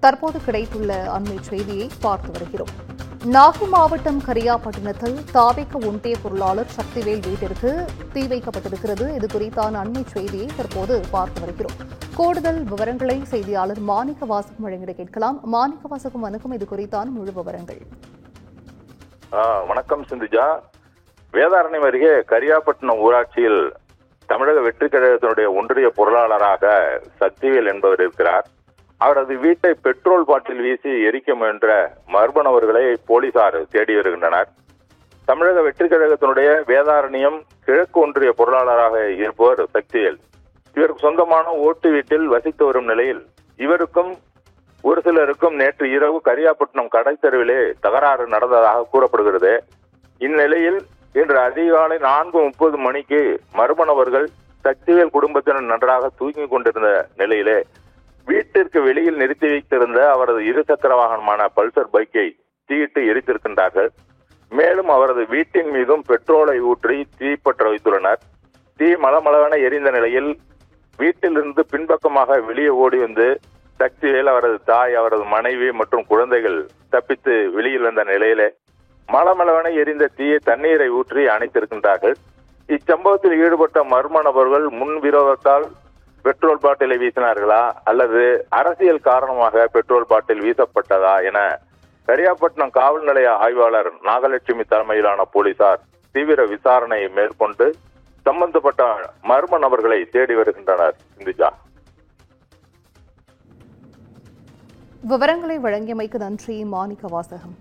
தற்போது கிடைத்துள்ள அண்மை செய்தியை பார்த்து வருகிறோம். நாகை மாவட்டம் கரியாப்பட்டினத்தில் தாவேக ஒன்றிய பொருளாளர் சக்திவேல் வீட்டிற்கு தீ வைக்கப்பட்டிருக்கிறது. இது குறித்தான அண்மை செய்தியை தற்போது பார்த்து வருகிறோம். கூடுதல் விவரங்களை செய்தியாளர் மாணிக்க வாசகம் வழங்கிட கேட்கலாம். மாணிக்க வாசகம், வணக்கம். இது குறித்தான முழு விவரங்கள். வணக்கம் சிந்துஜா. வேதாரண்யம் அருகே கரியாப்பட்டினம் ஊராட்சியில் தமிழக வெற்றி கழகத்தினுடைய ஒன்றிய பொருளாளராக சக்திவேல் என்பவர் இருக்கிறார். அவரது வீட்டை பெட்ரோல் பாட்டில் வீசி எரிக்க முயன்ற மர்ம நபர்களை போலீசார் தேடி வருகின்றனர். தமிழக வெற்றி கழகத்தினுடைய வேதாரண்யம் கிழக்கு ஒன்றிய பொருளாளராக இருப்பவர் சக்திவேல். இவருக்கு சொந்தமான ஓட்டு வீட்டில் வசித்து வரும் நிலையில் இவருக்கும் ஒரு சிலருக்கும் நேற்று இரவு கரியாப்பட்டினம் கடைத்தெருவிலே தகராறு நடந்ததாக கூறப்படுகிறது. இந்நிலையில் இன்று அதிகாலை 4:30 மணிக்கு மர்ம நபர்கள் சக்திவேல் குடும்பத்தினர் நன்றாக தூங்கிக் கொண்டிருந்த நிலையிலே வீட்டிற்கு வெளியில் நிறுத்தி வைத்திருந்த அவரது இருசக்கர வாகனமான பல்சர் பைக்கை தீயிட்டு எரித்திருக்கின்றார்கள். மேலும் அவரது வீட்டின் மீதும் பெட்ரோலை ஊற்றி தீப்பற்ற வைத்துள்ளனர். தீ மளமளவென எரிந்த நிலையில் வீட்டிலிருந்து பின்பக்கமாக வெளியே ஓடி வந்து சக்திவேல், அவரது தாய், அவரது மனைவி மற்றும் குழந்தைகள் தப்பித்து வெளியில் வந்த நிலையிலே மளமளவென எரிந்த தீயை தண்ணீரை ஊற்றி அணைத்திருக்கின்றார்கள். இச்சம்பவத்தில் ஈடுபட்ட மர்ம நபர்கள் முன் விரோதத்தால் பெட்ரோல் பாட்டிலை வீசினார்களா அல்லது அரசியல் காரணமாக பெட்ரோல் பாட்டில் வீசப்பட்டதா என கரியாப்பட்டினம் காவல் நிலைய ஆய்வாளர் நாகலட்சுமி தலைமையிலான போலீசார் தீவிர விசாரணையை மேற்கொண்டு சம்பந்தப்பட்ட மர்ம நபர்களை தேடி வருகின்றனர். இந்துஜா, விவரங்களை வழங்கியமைக்கு நன்றி மாணிக்க வாசகம்.